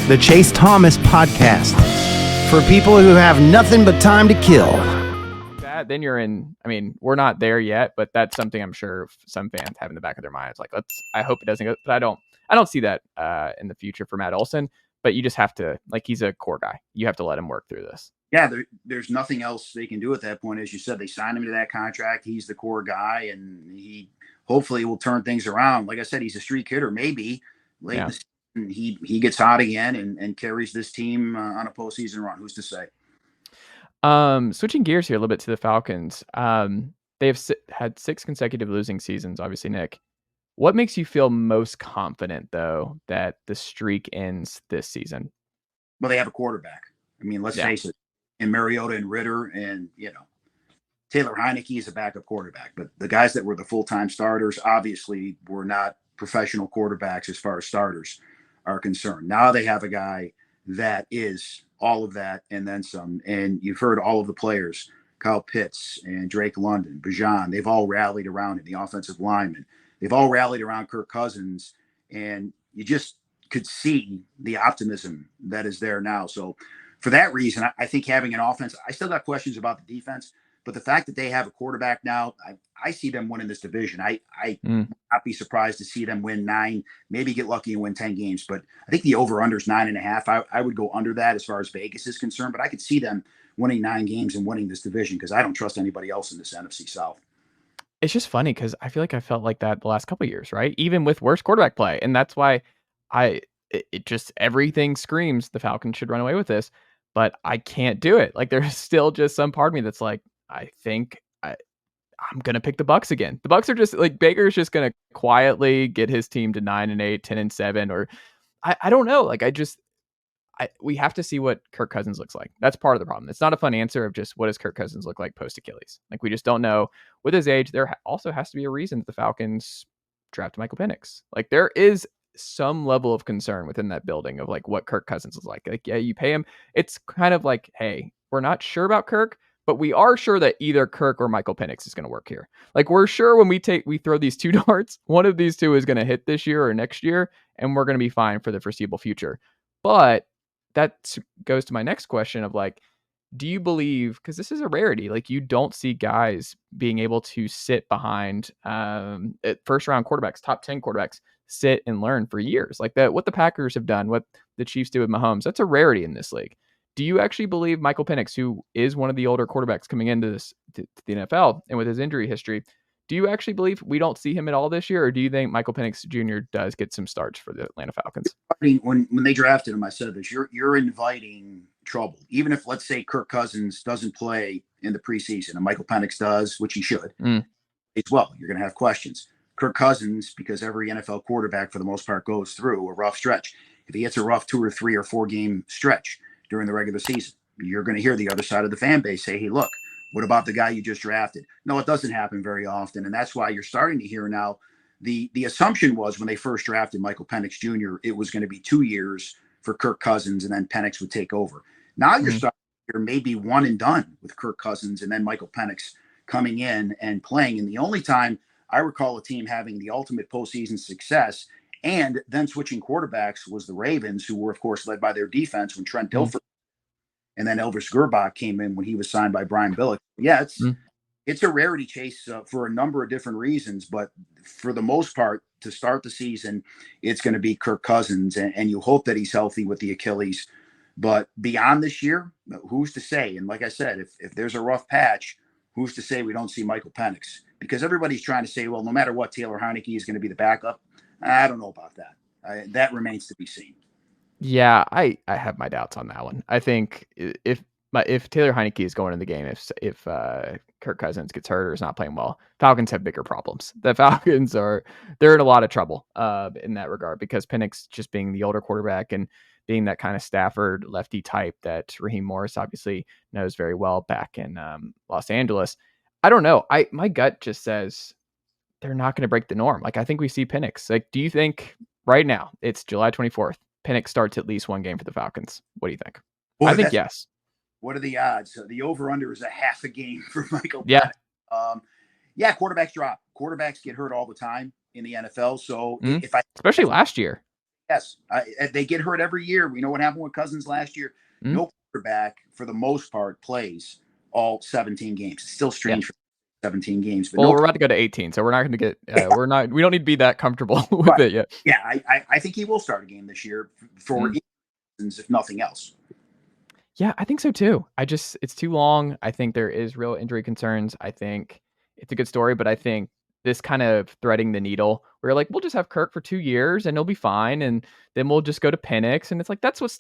the Chase Thomas Podcast, for people who have nothing but time to kill. Then you're in. I mean, we're not there yet, but that's something I'm sure some fans have in the back of their minds. Like, I hope it doesn't go, but I don't see that in the future for Matt Olson. But you just have to, like, he's a core guy. You have to let him work through this. Yeah, there's nothing else they can do at that point. As you said, they signed him to that contract. He's the core guy, and he hopefully will turn things around. Like I said, he's a streak hitter. Maybe late in the season he gets hot again and carries this team on a postseason run. Who's to say? Switching gears here a little bit to the Falcons. They've had 6 consecutive losing seasons, obviously, Nick. What makes you feel most confident, though, that the streak ends this season? Well, they have a quarterback. I mean, let's face it. And Mariota and Ritter and, Taylor Heineke is a backup quarterback. But the guys that were the full-time starters obviously were not professional quarterbacks as far as starters are concerned. Now they have a guy that is all of that and then some. And you've heard all of the players, Kyle Pitts and Drake London, Bijan, they've all rallied around him, the offensive linemen. They've all rallied around Kirk Cousins. And you just could see the optimism that is there now. So for that reason, I think having an offense, I still got questions about the defense, but the fact that they have a quarterback now, I see them winning this division. I would not be surprised to see them win 9, maybe get lucky and win 10 games. But I think the over-under is 9.5. I would go under that as far as Vegas is concerned, but I could see them winning 9 games and winning this division because I don't trust anybody else in this NFC South. It's just funny because I feel like I felt like that the last couple of years, right? Even with worse quarterback play. And that's why it just, everything screams the Falcons should run away with this, but I can't do it. Like, there's still just some part of me that's like, I think I'm going to pick the Bucs again. The Bucs are just like, Baker's just going to quietly get his team to 9-8, 10-7, or I don't know. Like, we have to see what Kirk Cousins looks like. That's part of the problem. It's not a fun answer of just what does Kirk Cousins look like post Achilles. Like, we just don't know. With his age, there also has to be a reason that the Falcons drafted Michael Penix. Like, there is some level of concern within that building of like what Kirk Cousins is like. Like, yeah, you pay him. It's kind of like, hey, we're not sure about Kirk, but we are sure that either Kirk or Michael Penix is going to work here. Like, we're sure when we throw these 2 darts, one of these 2 is going to hit this year or next year, and we're going to be fine for the foreseeable future. But that goes to my next question of like, do you believe, because this is a rarity, like you don't see guys being able to sit behind first round quarterbacks, top 10 quarterbacks, sit and learn for years like that. What the Packers have done, what the Chiefs do with Mahomes, that's a rarity in this league. Do you actually believe Michael Penix, who is one of the older quarterbacks coming into to the NFL and with his injury history, do you actually believe we don't see him at all this year? Or do you think Michael Penix Jr. does get some starts for the Atlanta Falcons? I mean, when they drafted him, I said this, you're inviting trouble. Even if, let's say, Kirk Cousins doesn't play in the preseason and Michael Penix does, which he should, as well, you're going to have questions. Kirk Cousins, because every NFL quarterback for the most part goes through a rough stretch. If he hits a rough 2 or 3 or 4 game stretch during the regular season, you're going to hear the other side of the fan base say, hey, look, what about the guy you just drafted? No, it doesn't happen very often. And that's why you're starting to hear now. The assumption was when they first drafted Michael Penix Jr., it was going to be 2 years for Kirk Cousins and then Penix would take over. Now you're starting to hear maybe one and done with Kirk Cousins and then Michael Penix coming in and playing. And the only time I recall a team having the ultimate postseason success and then switching quarterbacks was the Ravens, who were, of course, led by their defense when Trent Dilfer and then Elvis Gerbach came in when he was signed by Brian Billick. Yeah, it's a rarity, Chase, for a number of different reasons. But for the most part, to start the season, it's going to be Kirk Cousins, and you hope that he's healthy with the Achilles. But beyond this year, who's to say? And like I said, if there's a rough patch, who's to say we don't see Michael Penix? Because everybody's trying to say, well, no matter what, Taylor Heineke is going to be the backup. I don't know about that. That remains to be seen. Yeah, I have my doubts on that one. I think if Taylor Heineke is going in the game, if Kirk Cousins gets hurt or is not playing well, Falcons have bigger problems. The Falcons they're in a lot of trouble in that regard because Penix just being the older quarterback and being that kind of Stafford lefty type that Raheem Morris obviously knows very well back in Los Angeles. I don't know. My gut just says they're not going to break the norm. Like, I think we see Penix. Like, do you think right now it's July 24th? Penix starts at least 1 game for the Falcons. What do you think? Boy, I think yes. What are the odds? The over-under is a half a game for Michael Yeah. Penix. Quarterbacks drop. Quarterbacks get hurt all the time in the NFL. So especially last year. Yes, they get hurt every year. We know what happened with Cousins last year. Mm. No quarterback, for the most part, plays all 17 games. It's still strange for 17 games. But well, we're about to go to 18, so we're not going to get. We don't need to be that comfortable with it yet. Yeah, I think he will start a game this year for instance, if nothing else. Yeah, I think so too. It's too long. I think there is real injury concerns. I think it's a good story, but I think this kind of threading the needle, we're like, we'll just have Kirk for 2 years and he'll be fine, and then we'll just go to Penix, and it's like that's what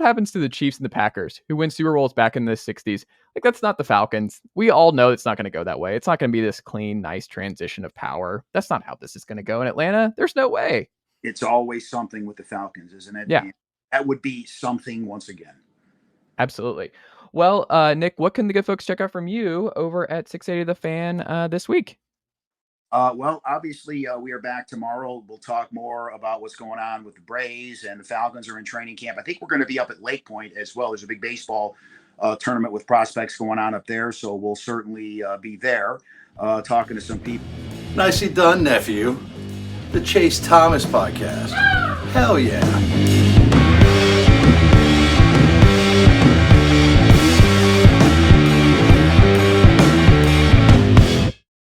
happens to the Chiefs and the Packers, who win Super Bowls back in the 60s. Like, that's not the Falcons. We all know it's not going to go that way. It's not going to be this clean, nice transition of power. That's not how this is going to go in Atlanta. There's no way. It's always something with the Falcons, isn't it? Yeah. And that would be something once again. Absolutely. Well, Nick, what can the good folks check out from you over at 680 The Fan this week? Well, obviously, we are back tomorrow. We'll talk more about what's going on with the Braves, and the Falcons are in training camp. I think we're going to be up at Lake Point as well. There's a big baseball tournament with prospects going on up there, so we'll certainly be there talking to some people. Nicely done, nephew. The Chase Thomas Podcast. Hell yeah.